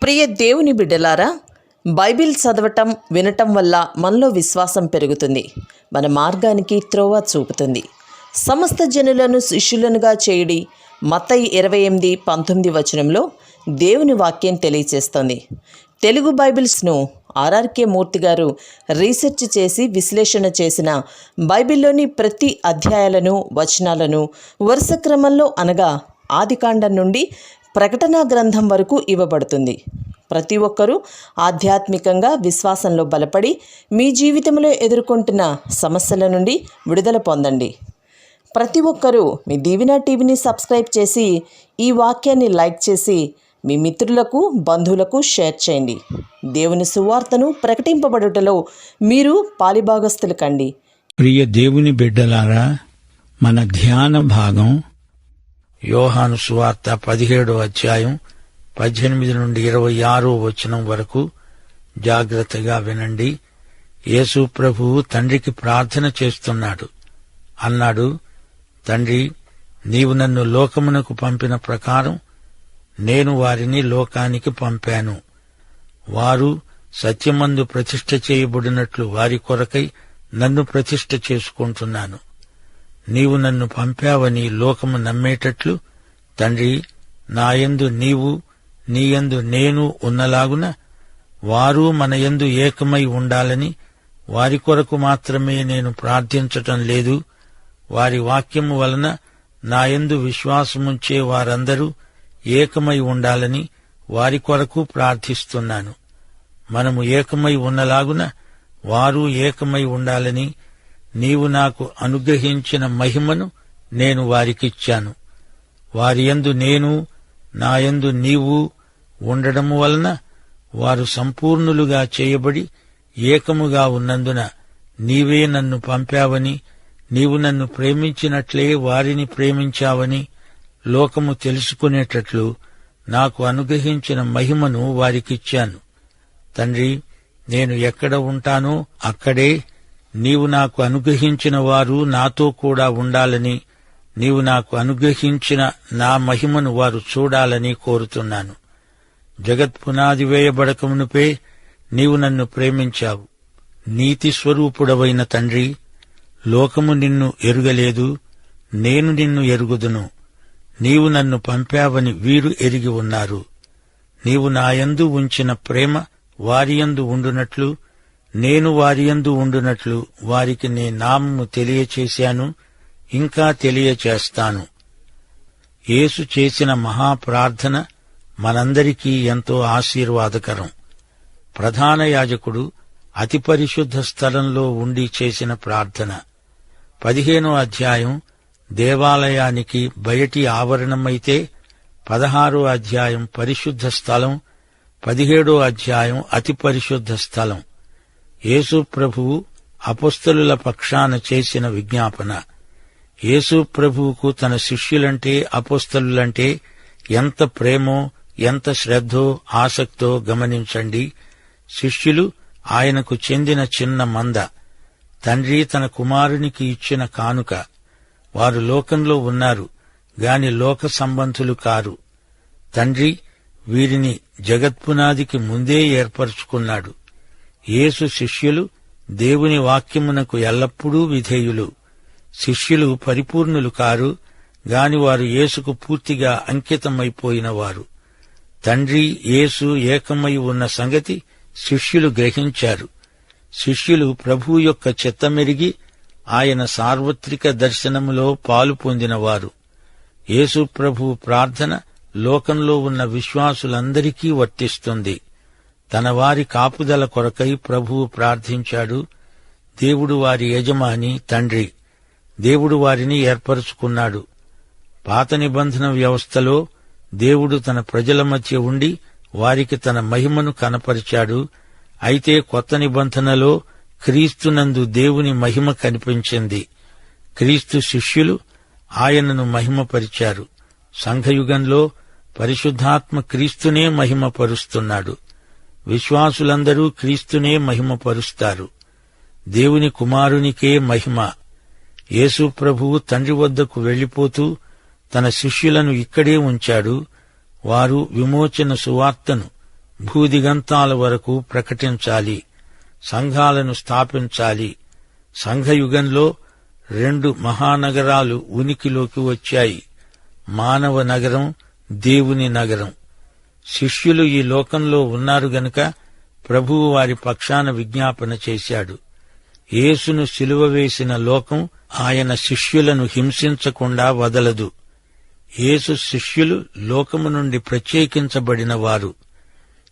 ప్రియ దేవుని బిడ్డలారా, బైబిల్ చదవటం వినటం వల్ల మనలో విశ్వాసం పెరుగుతుంది. మన మార్గానికి త్రోవ చూపుతుంది. సమస్త జనులను శిష్యులనుగా చేయుడి మత్తయి 28:19 వచనంలో దేవుని వాక్యం తెలియచేస్తోంది. తెలుగు బైబిల్స్ను ఆర్ఆర్కే మూర్తి గారు రీసెర్చ్ చేసి విశ్లేషణ చేసిన బైబిల్లోని ప్రతి అధ్యాయాలను వచనాలను వరుస క్రమంలో అనగా ఆదికాండం నుండి ప్రకటనా గ్రంథం వరకు ఇవ్వబడుతుంది. ప్రతి ఒక్కరూ ఆధ్యాత్మికంగా విశ్వాసంలో బలపడి మీ జీవితంలో ఎదుర్కొంటున్న సమస్యల నుండి విడుదల పొందండి. ప్రతి ఒక్కరూ మీ దీవెన టీవీని సబ్స్క్రైబ్ చేసి ఈ వాక్యాన్ని లైక్ చేసి మీ మిత్రులకు బంధువులకు షేర్ చేయండి. దేవుని సువార్తను ప్రకటింపబడుటలో మీరు పాలిభాగస్తులు కండి. ప్రియ దేవుని బిడ్డలారా, మన ధ్యాన భాగం యోహాను సువార్త 17వ అధ్యాయం 18 నుండి 26వ వచనం వరకు. జాగ్రత్తగా వినండి. యేసు ప్రభువు తండ్రికి ప్రార్థన చేస్తున్నాడు. అన్నాడు, తండ్రి, నీవు నన్ను లోకమునకు పంపిన ప్రకారం నేను వారిని లోకానికి పంపాను. వారు సత్యమందు ప్రతిష్ఠ చేయబడినట్లు వారి కొరకై నన్ను ప్రతిష్ఠ చేసుకుంటున్నాను. నీవు నన్ను పంపావని లోకము నమ్మేటట్లు తండ్రి, నాయందు నీవు నీయందు నేను ఉన్నలాగున వారు మనయందు ఏకమై ఉండాలని వారి కొరకు మాత్రమే నేను ప్రార్థించటం లేదు. వారి వాక్యము వలన నాయందు విశ్వాసముంచే వారందరూ ఏకమై ఉండాలని వారి కొరకు ప్రార్థిస్తున్నాను. మనము ఏకమై ఉన్నలాగున వారు ఏకమై ఉండాలని నీవు నాకు అనుగ్రహించిన మహిమను నేను వారికిచ్చాను. వారియందు నేను నాయందు నీవు ఉండడము వలన వారు సంపూర్ణులుగా చేయబడి ఏకముగా ఉన్నందున నీవే నన్ను పంపావని, నీవు నన్ను ప్రేమించినట్లే వారిని ప్రేమించావని లోకము తెలుసుకునేటట్లు నాకు అనుగ్రహించిన మహిమను వారికిచ్చాను. తండ్రి, నేను ఎక్కడ ఉంటానో అక్కడే నీవు నాకు అనుగ్రహించిన వారు నాతో కూడా ఉండాలని, నీవు నాకు అనుగ్రహించిన నా మహిమను వారు చూడాలని కోరుతున్నాను. జగత్పునాది వేయబడకమునుపే నీవు నన్ను ప్రేమించావు. నీతి స్వరూపుడవైన తండ్రి, లోకము నిన్ను ఎరుగలేదు, నేను నిన్ను ఎరుగుదును. నీవు నన్ను పంపావని వీరు ఎరిగి ఉన్నారు. నీవు నాయందు ఉంచిన ప్రేమ వారియందు ఉండునట్లు, నేను వారియందు ఉండునట్లు వారికి నీ నామము తెలియచేశాను, ఇంకా తెలియచేస్తాను. యేసు చేసిన మహాప్రార్థన మనందరికీ ఎంతో ఆశీర్వాదకరం. ప్రధాన యాజకుడు అతి పరిశుద్ధ స్థలంలో ఉండి చేసిన ప్రార్థన. 15వ అధ్యాయం దేవాలయానికి బయటి ఆవరణమైతే 16వ అధ్యాయం పరిశుద్ధ స్థలం, 17వ అధ్యాయం అతి పరిశుద్ధ స్థలం. యేసు ప్రభువు అపొస్తలుల పక్షాన చేసిన విజ్ఞాపన. యేసు ప్రభువుకు తన శిష్యులంటే అపొస్తలులంటే ఎంత ప్రేమో, ఎంత శ్రద్ధో, ఆసక్తో గమనించండి. శిష్యులు ఆయనకు చెందిన చిన్న మంద. తండ్రి తన కుమారునికి ఇచ్చిన కానుక. వారు లోకంలో ఉన్నారు గాని లోక సంబంధులు కారు. తండ్రి వీరిని జగత్పునాదికి ముందే ఏర్పరచుకున్నాడు. యేసు శిష్యులు దేవుని వాక్యమునకు ఎల్లప్పుడూ విధేయులు. శిష్యులు పరిపూర్ణులు కారు గాని వారు యేసుకు పూర్తిగా అంకితమైపోయినవారు. తండ్రి యేసు ఏకమై ఉన్న సంగతి శిష్యులు గ్రహించారు. శిష్యులు ప్రభువు యొక్క చిత్తమెరిగి ఆయన సార్వత్రిక దర్శనములో పాలు పొందినవారు. యేసు ప్రభువు ప్రార్థన లోకంలో ఉన్న విశ్వాసులందరికీ వర్తిస్తుంది. తన వారి కాపుదల కొరకై ప్రభువు ప్రార్థించాడు. దేవుడు వారి యజమాని తండ్రి. దేవుడు వారిని ఏర్పరచుకున్నాడు. పాత నిబంధన వ్యవస్థలో దేవుడు తన ప్రజల మధ్య ఉండి వారికి తన మహిమను కనపరిచాడు. అయితే కొత్త నిబంధనలో క్రీస్తునందు దేవుని మహిమ కనిపించింది. క్రీస్తు శిష్యులు ఆయనను మహిమపరిచారు. సంఘయుగంలో పరిశుద్ధాత్మ క్రీస్తునే మహిమపరుస్తున్నాడు. విశ్వాసులందరూ క్రీస్తునే మహిమపరుస్తారు. దేవుని కుమారునికే మహిమ. యేసు ప్రభువు తండ్రి వద్దకు వెళ్లిపోతూ తన శిష్యులను ఇక్కడే ఉంచాడు. వారు విమోచన సువార్తను భూదిగంతాల వరకు ప్రకటించాలి, సంఘాలను స్థాపించాలి. సంఘయుగంలో 2 మహానగరాలు ఉనికిలోకి వచ్చాయి. మానవ నగరం, దేవుని నగరం. శిష్యులు ఈ లోకంలో ఉన్నారు గనుక ప్రభువు వారి పక్షాన విజ్ఞాపన చేశాడు. యేసును సిలువ వేసిన లోకం ఆయన శిష్యులను హింసించకుండా వదలదు. యేసు శిష్యులు లోకము నుండి ప్రత్యేకించబడిన వారు.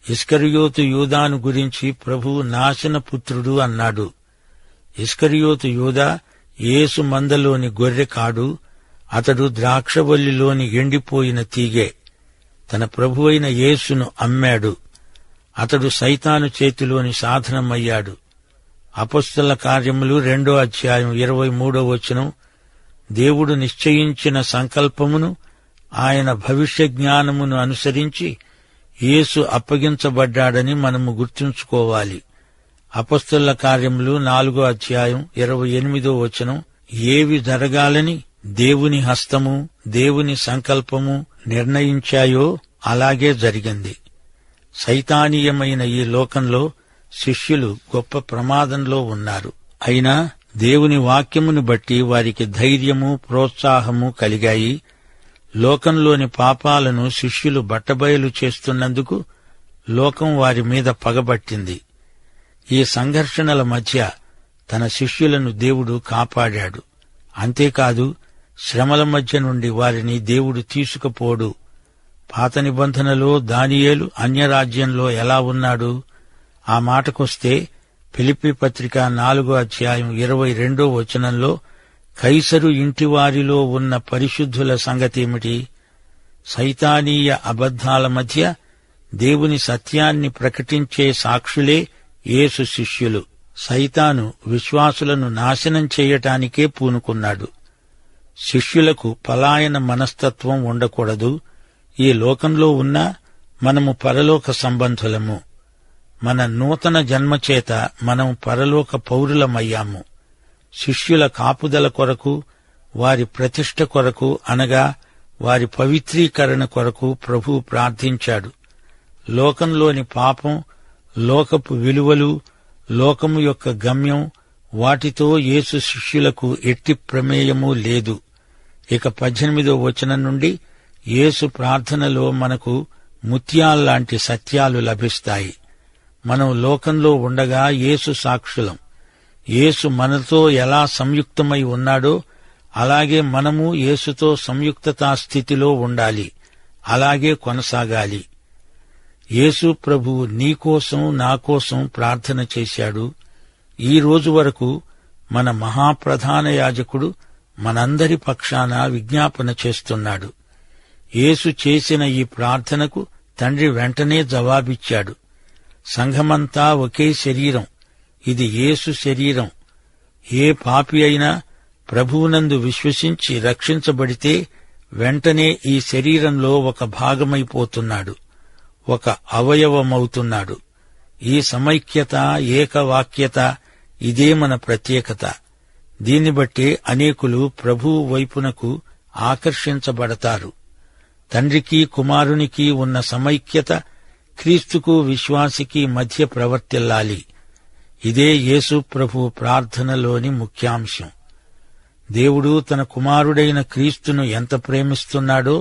ఇస్కరియోతు యూదాను గురించి ప్రభువు నాశనపుత్రుడు అన్నాడు. ఇస్కరియోతు యూదా యేసు మందలోని గొర్రె కాడు, అతడు ద్రాక్షవల్లిలోని ఎండిపోయిన తీగె. తన ప్రభువైన యేసును అమ్మాడు. అతడు సైతాను చేతిలోని సాధనమయ్యాడు. అపొస్తలుల కార్యములు 2వ అధ్యాయం 23వ వచనం, దేవుడు నిశ్చయించిన సంకల్పమును ఆయన భవిష్య జ్ఞానమును అనుసరించి యేసు అప్పగించబడ్డాడని మనము గుర్తుంచుకోవాలి. అపొస్తలుల కార్యములు 4వ అధ్యాయం 28వ వచనం, ఏవి జరగాలని దేవుని హస్తము, దేవుని సంకల్పము నిర్ణయించాయో అలాగే జరిగింది. సైతానీయమైన ఈ లోకంలో శిష్యులు గొప్ప ప్రమాదంలో ఉన్నారు. అయినా దేవుని వాక్యమును బట్టి వారికి ధైర్యము, ప్రోత్సాహము కలిగాయి. లోకంలోని పాపాలను శిష్యులు బట్టబయలు చేస్తున్నందుకు లోకం వారి మీద పగబట్టింది. ఈ సంఘర్షణల మధ్య తన శిష్యులను దేవుడు కాపాడాడు. అంతేకాదు, శ్రమల మధ్య నుండి వారిని దేవుడు తీసుకుపోడు. పాత నిబంధనలో దానియేలు అన్యరాజ్యంలో ఎలా ఉన్నాడు? ఆ మాటకొస్తే ఫిలిప్పీ పత్రిక 4వ అధ్యాయం 22వ వచనంలో కైసరు ఇంటివారిలో ఉన్న పరిశుద్ధుల సంగతేమిటి? సైతానీయ అబద్ధాల మధ్య దేవుని సత్యాన్ని ప్రకటించే సాక్షులే యేసు శిష్యులు. సైతాను విశ్వాసులను నాశనం చేయటానికే పూనుకున్నాడు. శిష్యులకు పలాయన మనస్తత్వం ఉండకూడదు. ఈ లోకంలో ఉన్నా మనము పరలోక సంబంధులము. మన నూతన జన్మచేత మనం పరలోక పౌరులమయ్యాము. శిష్యుల కాపుదల కొరకు, వారి ప్రతిష్ఠ కొరకు, అనగా వారి పవిత్రీకరణ కొరకు ప్రభువు ప్రార్థించాడు. లోకంలోని పాపం, లోకపు విలువలు, లోకము యొక్క గమ్యం, వాటితో యేసు శిష్యులకు ఎట్టి ప్రమేయమూ లేదు. ఇక 18వ వచనం నుండి యేసు ప్రార్థనలో మనకు ముత్యాల్లాంటి సత్యాలు లభిస్తాయి. మనం లోకంలో ఉండగా యేసు సాక్షులం. యేసు మనతో ఎలా సంయుక్తమై ఉన్నాడో అలాగే మనము యేసుతో సంయుక్తతా స్థితిలో ఉండాలి. అలాగే కొనసాగాలి. యేసు ప్రభువు నీకోసం, నాకోసం ప్రార్థన చేశాడు. ఈ రోజు వరకు మన మహాప్రధాన యాజకుడు మనందరి పక్షాన విజ్ఞాపన చేస్తున్నాడు. యేసు చేసిన ఈ ప్రార్థనకు తండ్రి వెంటనే జవాబిచ్చాడు. సంఘమంతా ఒకే శరీరం. ఇది యేసు శరీరం. ఏ పాపి అయినా ప్రభువునందు విశ్వసించి రక్షించబడితే వెంటనే ఈ శరీరంలో ఒక భాగమైపోతున్నాడు, ఒక అవయవమవుతున్నాడు. ఈ సమైక్యత, ఏకవాక్యత, ఇదే మన ప్రత్యేకత. దీన్ని బట్టి అనేకులు ప్రభువు వైపునకు ఆకర్షించబడతారు. తండ్రికి కుమారునికి ఉన్న సమైక్యత క్రీస్తుకు విశ్వాసికి మధ్య ప్రవర్తిల్లాలి. ఇదే యేసు ప్రభువు ప్రార్థనలోని ముఖ్యాంశం. దేవుడు తన కుమారుడైన క్రీస్తును ఎంత ప్రేమిస్తున్నాడో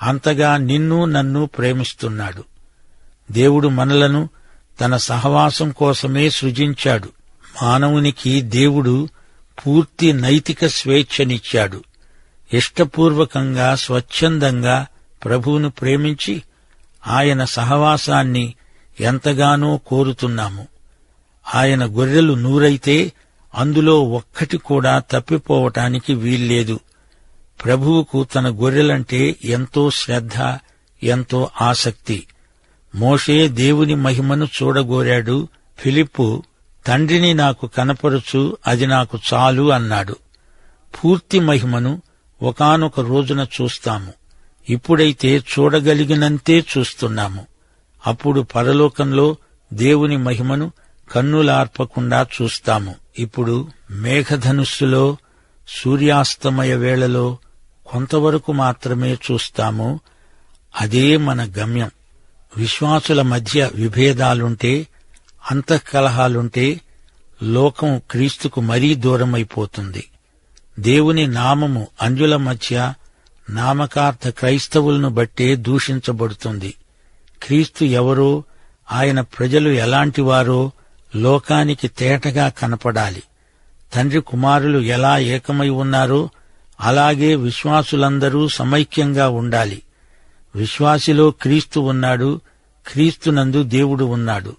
అంతగా నిన్ను, నన్ను ప్రేమిస్తున్నాడు. దేవుడు మనలను తన సహవాసం కోసమే సృజించాడు. మానవునికి దేవుడు పూర్తి నైతిక స్వేచ్ఛనిచ్చాడు. ఇష్టపూర్వకంగా, స్వచ్ఛందంగా ప్రభువును ప్రేమించి ఆయన సహవాసాన్ని ఎంతగానో కోరుతున్నాము. ఆయన గొర్రెలు 100 అందులో ఒక్కటి కూడా తప్పిపోవటానికి వీల్లేదు. ప్రభువుకు తన గొర్రెలంటే ఎంతో శ్రద్ధ, ఎంతో ఆసక్తి. మోషే దేవుని మహిమను చూడగోరాడు. ఫిలిప్పు, తండ్రిని నాకు కనపరుచు, అది నాకు చాలు అన్నాడు. పూర్తి మహిమను ఒకానొక రోజున చూస్తాము. ఇప్పుడైతే చూడగలిగినంతే చూస్తున్నాము. అప్పుడు పరలోకంలో దేవుని మహిమను కన్నులార్పకుండా చూస్తాము. ఇప్పుడు మేఘధనుస్సులో, సూర్యాస్తమయ వేళలో కొంతవరకు మాత్రమే చూస్తాము. అదే మన గమ్యం. విశ్వాసుల మధ్య విభేదాలుంటే, అంతఃకలహాలుంటే లోకం క్రీస్తుకు మరీ దూరమైపోతుంది. దేవుని నామము అన్యుల మధ్య నామకార్థ క్రైస్తవులను బట్టే దూషించబడుతుంది. క్రీస్తు ఎవరో, ఆయన ప్రజలు ఎలాంటివారో లోకానికి తేటగా కనపడాలి. తండ్రి కుమారులు ఎలా ఏకమై ఉన్నారో అలాగే విశ్వాసులందరూ సమైక్యంగా ఉండాలి. విశ్వాసిలో క్రీస్తు ఉన్నాడు, క్రీస్తునందు దేవుడు ఉన్నాడు.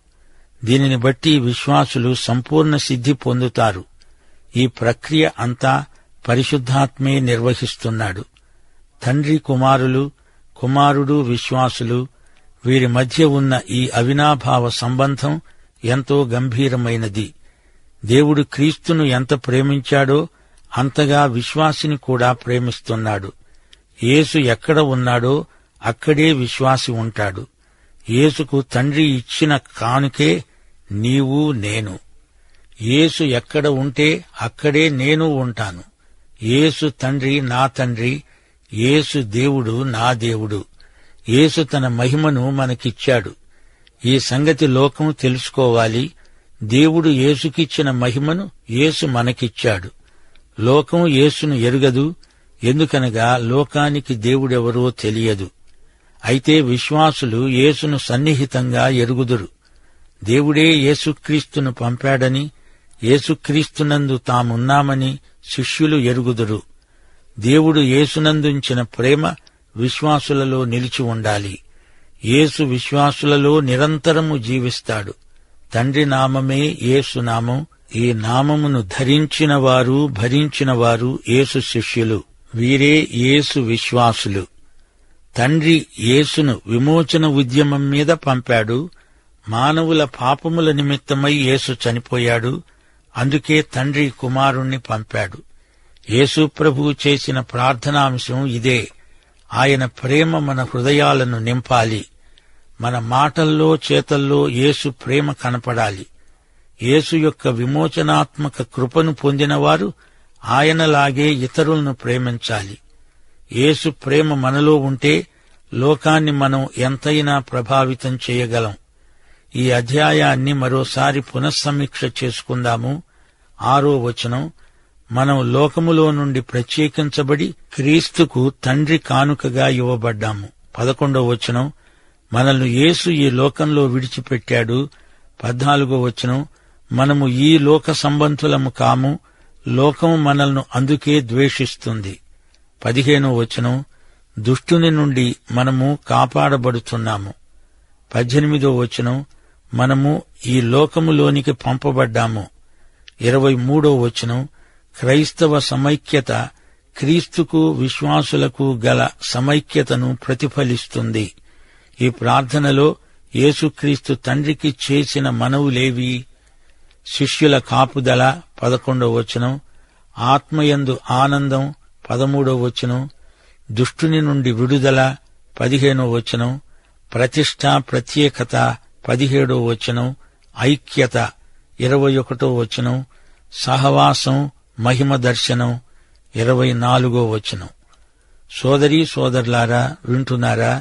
దీనిని బట్టి విశ్వాసులు సంపూర్ణ సిద్ధి పొందుతారు. ఈ ప్రక్రియ అంతా పరిశుద్ధాత్మే నిర్వహిస్తున్నాడు. తండ్రి కుమారులు, కుమారుడు విశ్వాసులు, వీరి మధ్య ఉన్న ఈ అవినాభావ సంబంధం ఎంతో గంభీరమైనది. దేవుడు క్రీస్తును ఎంత ప్రేమించాడో అంతగా విశ్వాసిని కూడా ప్రేమిస్తున్నాడు. యేసు ఎక్కడ ఉన్నాడో అక్కడే విశ్వాసి ఉంటాడు. యేసుకు తండ్రి ఇచ్చిన కానుకే నీవు నేను. యేసు ఎక్కడ ఉంటే అక్కడే నేను ఉంటాను. యేసు తండ్రి నా తండ్రి, యేసు దేవుడు నా దేవుడు. యేసు తన మహిమను మనకిచ్చాడు. ఈ సంగతి లోకం తెలుసుకోవాలి. దేవుడు యేసుకిచ్చిన మహిమను యేసు మనకిచ్చాడు. లోకం యేసును ఎరుగదు, ఎందుకనగా లోకానికి దేవుడెవరో తెలియదు. అయితే విశ్వాసులు యేసును సన్నిహితంగా ఎరుగుదురు. దేవుడే యేసుక్రీస్తును పంపాడని, యేసుక్రీస్తునందు తామున్నామని శిష్యులు ఎరుగుదురు. దేవుడు యేసునందుంచిన ప్రేమ విశ్వాసులలో నిలిచి ఉండాలి. యేసు విశ్వాసులలో నిరంతరము జీవిస్తాడు. తండ్రి నామమే యేసు నామం. ఈ నామమును ధరించినవారు, భరించినవారు యేసు శిష్యులు. వీరే యేసు విశ్వాసులు. తండ్రి యేసును విమోచన ఉద్యమం మీద పంపాడు. మానవుల పాపముల నిమిత్తమై యేసు చనిపోయాడు. అందుకే తండ్రి కుమారుణ్ణి పంపాడు. యేసు ప్రభువు చేసిన ప్రార్థనాంశం ఇదే. ఆయన ప్రేమ మన హృదయాలను నింపాలి. మన మాటల్లో, చేతల్లో యేసు ప్రేమ కనపడాలి. యేసు యొక్క విమోచనాత్మక కృపను పొందినవారు ఆయనలాగే ఇతరులను ప్రేమించాలి. యేసు ప్రేమ మనలో ఉంటే లోకాన్ని మనం ఎంతైనా ప్రభావితం చేయగలం. ఈ అధ్యాయాన్ని మరోసారి పునఃసమీక్ష చేసుకుందాము. 6వ వచనం, మనం లోకములో నుండి ప్రత్యేకించబడి క్రీస్తుకు తండ్రి కానుకగా ఇవ్వబడ్డాము. 11వ వచనం, మనల్ని యేసు ఈ లోకంలో విడిచిపెట్టాడు. 14వ వచనం, మనము ఈ లోక సంబంధులము కాము, లోకం మనల్ని అందుకే ద్వేషిస్తుంది. 15వ వచనం, దుష్టుని నుండి మనము కాపాడబడుతున్నాము. 18వ వచనం, మనము ఈ లోకములోనికి పంపబడ్డాము. 23వ వచనం, క్రైస్తవ సమైక్యత క్రీస్తుకు విశ్వాసులకు గల సమైక్యతను ప్రతిఫలిస్తుంది. ఈ ప్రార్థనలో యేసుక్రీస్తు తండ్రికి చేసిన మనవులేవి? శిష్యుల కాపుదల 11వ వచనం, ఆత్మయందు ఆనందం 13వ వచనం, దుష్టుని నుండి విడుదల 15వ వచనం, ప్రతిష్ఠ ప్రత్యేకత 17వ వచనం, ఐక్యత 21వ వచనం, సహవాసం మహిమ దర్శనం 24వ వచనం. సోదరీ సోదరులారా, వింటున్నారా?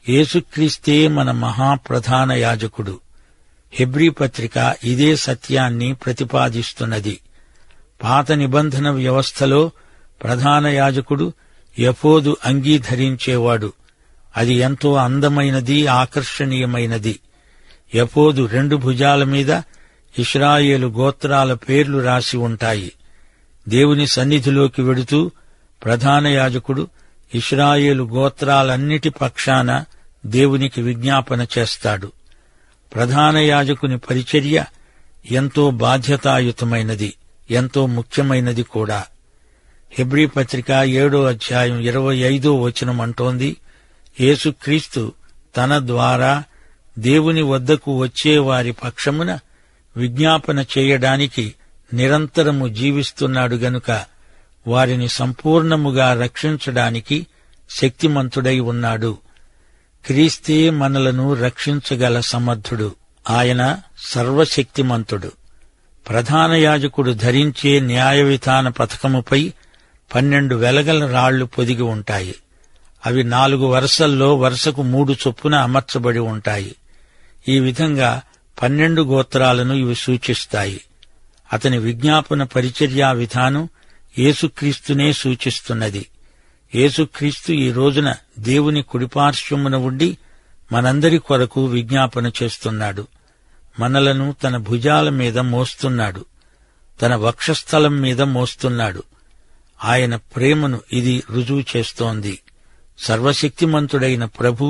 యేసుక్రీస్తే మన మహాప్రధాన యాజకుడు. హెబ్రీ పత్రిక ఇదే సత్యాన్ని ప్రతిపాదిస్తున్నది. పాత నిబంధన వ్యవస్థలో ప్రధాన యాజకుడు ఎఫోదు అంగీ ధరించేవాడు. అది ఎంతో అందమైనది, ఆకర్షణీయమైనది. ఎఫోదు 2 భుజాల మీద ఇశ్రాయేలు గోత్రాల పేర్లు రాసి ఉంటాయి. దేవుని సన్నిధిలోకి వెడుతూ ప్రధాన యాజకుడు ఇశ్రాయేలు గోత్రాలన్నిటి పక్షాన దేవునికి విజ్ఞాపన చేస్తాడు. ప్రధాన యాజకుని పరిచర్య ఎంతో బాధ్యతాయుతమైనది, ఎంతో ముఖ్యమైనది కూడా. హెబ్రీ పత్రిక 7వ అధ్యాయం 25వ వచనం అంటోంది, యేసుక్రీస్తు తన ద్వారా దేవుని వద్దకు వచ్చేవారి పక్షమున విజ్ఞాపన చేయడానికి నిరంతరము జీవిస్తున్నాడు గనుక వారిని సంపూర్ణముగా రక్షించడానికి శక్తిమంతుడై ఉన్నాడు. క్రీస్తే మనలను రక్షించగల సమర్థుడు. ఆయన సర్వశక్తిమంతుడు. ప్రధాన యాజకుడు ధరించే న్యాయ విధాన పథకముపై 12 వెలగల రాళ్లు పొదిగి ఉంటాయి. అవి 4 వరుసల్లో వరుసకు 3 చొప్పున అమర్చబడి ఉంటాయి. ఈ విధంగా 12 గోత్రాలను ఇవి సూచిస్తాయి. అతని విజ్ఞాపన పరిచర్యా విధానం యేసుక్రీస్తునే సూచిస్తున్నది. యేసుక్రీస్తు ఈ రోజున దేవుని కుడిపార్శ్వమున ఉండి మనందరి కొరకు విజ్ఞాపన చేస్తున్నాడు. మనలను తన భుజాల మీద మోస్తున్నాడు, తన వక్షస్థలం మీద మోస్తున్నాడు. ఆయన ప్రేమను ఇది రుజువు చేస్తోంది. సర్వశక్తిమంతుడైన ప్రభు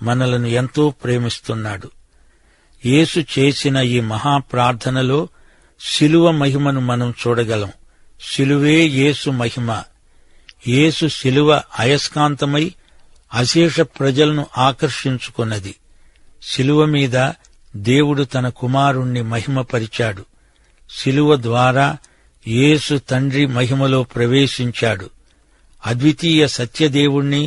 మనలను ఎంతో ప్రేమిస్తున్నాడు. యేసు చేసిన ఈ మహాప్రార్థనలో శిలువ మహిమను మనం చూడగలం. శిలువే యేసు మహిమ. యేసు శిలువ అయస్కాంతమై అశేష ప్రజలను ఆకర్షించుకున్నది. శిలువ మీద దేవుడు తన కుమారుణ్ణి మహిమపరిచాడు. శిలువ ద్వారా యేసు తండ్రి మహిమలో ప్రవేశించాడు. అద్వితీయ సత్యదేవుణ్ణి,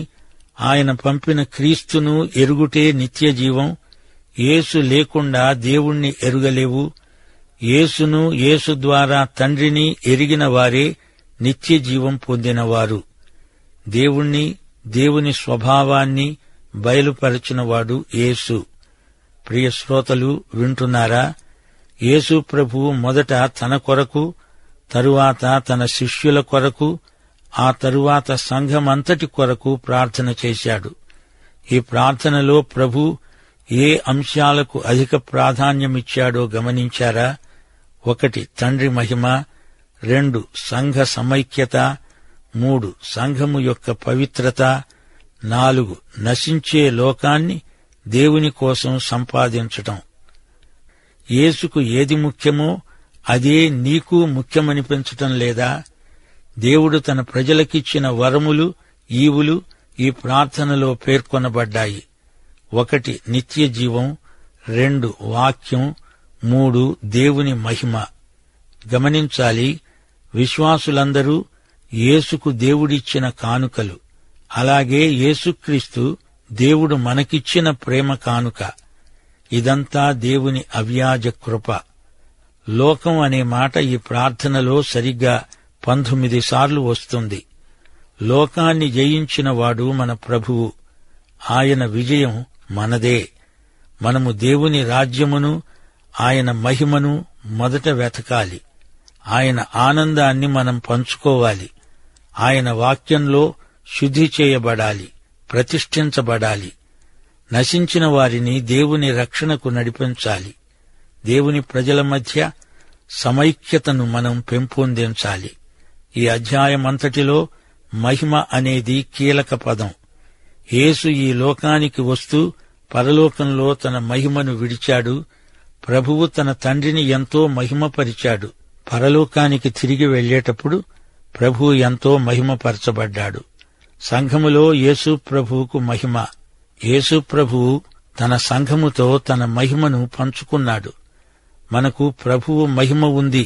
ఆయన పంపిన క్రీస్తును ఎరుగుటే నిత్యజీవం. యేసు లేకుండా దేవుణ్ణి ఎరుగలేవు. యేసును, యేసు ద్వారా తండ్రిని ఎరిగిన వారే నిత్యజీవం పొందినవారు. దేవుణ్ణి, దేవుని స్వభావాన్ని బయలుపరచినవాడు యేసు. ప్రియ శ్రోతలు వింటున్నారా? యేసు ప్రభువు మొదట తన కొరకు, తరువాత తన శిష్యుల కొరకు, ఆ తరువాత సంఘమంతటి కొరకు ప్రార్థన చేశాడు. ఈ ప్రార్థనలో ప్రభు ఏ అంశాలకు అధిక ప్రాధాన్యమిచ్చాడో గమనించారా? 1 తండ్రి మహిమ, 2 సంఘ సమైక్యత, 3 సంఘము యొక్క పవిత్రత, 4 నశించే లోకాన్ని దేవుని కోసం సంపాదించటం. యేసుకు ఏది ముఖ్యమో అదే నీకు ముఖ్యమనిపించటం లేదా? దేవుడు తన ప్రజలకిచ్చిన వరములు, ఈవులు ఈ ప్రార్థనలో పేర్కొనబడ్డాయి. 1 నిత్య జీవం, 2 వాక్యం, 3 దేవుని మహిమ. గమనించాలి, విశ్వాసులందరూ యేసుకు దేవుడిచ్చిన కానుకలు. అలాగే యేసుక్రీస్తు దేవుడు మనకిచ్చిన ప్రేమ కానుక. ఇదంతా దేవుని అవ్యాజ కృప. లోకం అనే మాట ఈ ప్రార్థనలో సరిగ్గా 19 సార్లు వస్తుంది. లోకాన్ని జయించినవాడు మన ప్రభువు. ఆయన విజయం మనదే. మనము దేవుని రాజ్యమును, ఆయన మహిమను మొదట వెతకాలి. ఆయన ఆనందాన్ని మనం పంచుకోవాలి. ఆయన వాక్యంలో శుద్ధి చేయబడాలి, ప్రతిష్ఠించబడాలి. నశించిన వారిని దేవుని రక్షణకు నడిపించాలి. దేవుని ప్రజల మధ్య సమైక్యతను మనం పెంపొందించాలి. ఈ అధ్యాయమంతటిలో మహిమ అనేది కీలక పదం. యేసు ఈ లోకానికి వస్తూ పరలోకంలో తన మహిమను విడిచాడు. ప్రభువు తన తండ్రిని ఎంతో మహిమపరిచాడు. పరలోకానికి తిరిగి వెళ్లేటప్పుడు ప్రభువు ఎంతో మహిమపరచబడ్డాడు. సంఘములో యేసు ప్రభువుకు మహిమ. యేసు ప్రభువు తన సంఘముతో తన మహిమను పంచుకున్నాడు. మనకు ప్రభువు మహిమ ఉంది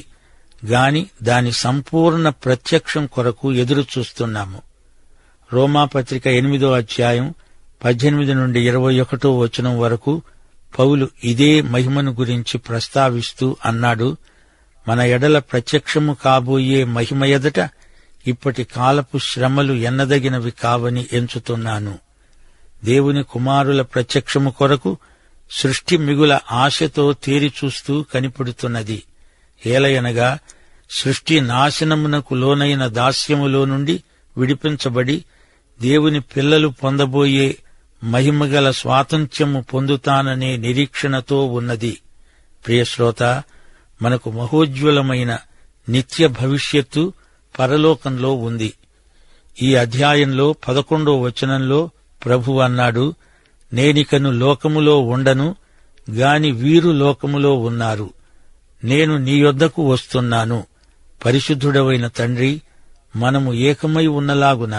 గాని దాని సంపూర్ణ ప్రత్యక్షం కొరకు ఎదురుచూస్తున్నాము. రోమాపత్రిక 8వ అధ్యాయం 18 నుండి 21 వచనం వరకు పౌలు ఇదే మహిమను గురించి ప్రస్తావిస్తూ అన్నాడు, మన ఎడల ప్రత్యక్షము కాబోయే మహిమ ఎదట ఇప్పటి కాలపు శ్రమలు ఎన్నదగినవి కావని ఎంచుతున్నాను. దేవుని కుమారుల ప్రత్యక్షము కొరకు సృష్టి మిగుల ఆశతో తేరిచూస్తూ కనిపెడుతున్నది. ఏలయనగా సృష్టి నాశనమునకు లోనైన దాస్యములో నుండి విడిపించబడి దేవుని పిల్లలు పొందబోయే మహిమగల స్వాతంత్ర్యము పొందుతాననే నిరీక్షణతో ఉన్నది. ప్రియశ్రోత, మనకు మహోజ్వలమైన నిత్య భవిష్యత్తు పరలోకంలో ఉంది. ఈ అధ్యాయంలో 11వ వచనంలో ప్రభువు అన్నాడు, నేనికను లోకములో ఉండను గాని వీరు లోకములో ఉన్నారు. నేను నీ యొద్దకు వస్తున్నాను. పరిశుద్ధుడవైన తండ్రి, మనము ఏకమై ఉన్నలాగున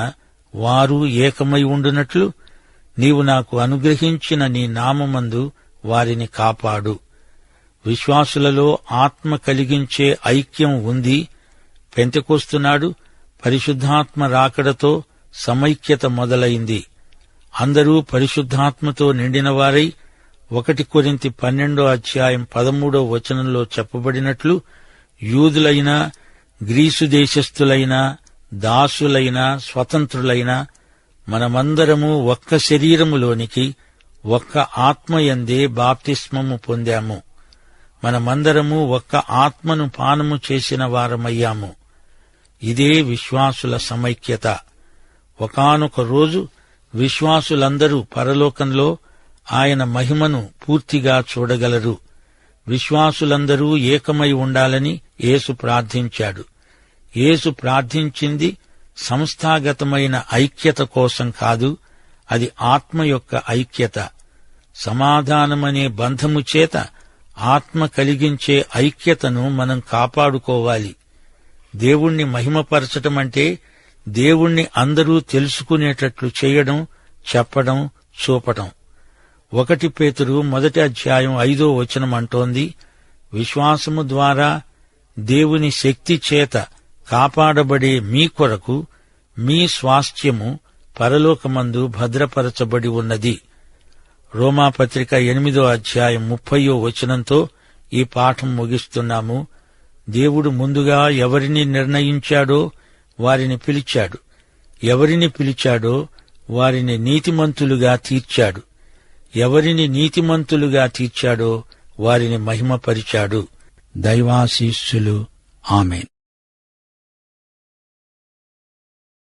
వారు ఏకమై ఉండునట్లు నీవు నాకు అనుగ్రహించిన నీ నామమందు వారిని కాపాడు. విశ్వాసులలో ఆత్మ కలిగించే ఐక్యం ఉంది. పెంతెకొస్తునాడు పరిశుద్ధాత్మ రాకడతో సమైక్యత మొదలైంది. అందరూ పరిశుద్ధాత్మతో నిండినవారై 1 కొరింథీ 12వ అధ్యాయం 13వ వచనంలో చెప్పబడినట్లు యూదులైనా, గ్రీసు దేశస్థులైనా, దాసులైనా, స్వతంత్రులైనా మనమందరము ఒక్క శరీరములోనికి ఒక్క ఆత్మయందే బాప్తిస్మము పొందాము. మనమందరము ఒక్క ఆత్మను పానము చేసిన వారమయ్యాము. ఇదే విశ్వాసుల సమైక్యత. ఒకానొక రోజు విశ్వాసులందరూ పరలోకంలో ఆయన మహిమను పూర్తిగా చూడగలరు. విశ్వాసులందరూ ఏకమై ఉండాలని యేసు ప్రార్థించాడు. యేసు ప్రార్థించింది సంస్థాగతమైన ఐక్యత కోసం కాదు, అది ఆత్మ యొక్క ఐక్యత. సమాధానమనే బంధము చేత ఆత్మ కలిగించే ఐక్యతను మనం కాపాడుకోవాలి. దేవుణ్ణి మహిమపరచటమంటే దేవుణ్ణి అందరూ తెలుసుకునేటట్లు చేయడం, చెప్పడం, చూపటం. 1 పేతురు 1:5 అంటోంది, విశ్వాసము ద్వారా దేవుని శక్తి చేత కాపాడబడే మీ కొరకు మీ స్వాస్థ్యము పరలోకమందు భద్రపరచబడి ఉన్నది. రోమాపత్రిక 8:30 ఈ పాఠం ముగిస్తున్నాము. దేవుడు ముందుగా ఎవరిని నిర్ణయించాడో వారిని పిలిచాడు. ఎవరిని పిలిచాడో వారిని నీతిమంతులుగా తీర్చాడు. ఎవరిని నీతిమంతులుగా తీర్చాడో వారిని మహిమపరిచాడు. దైవాశీస్సులు. ఆమేన్.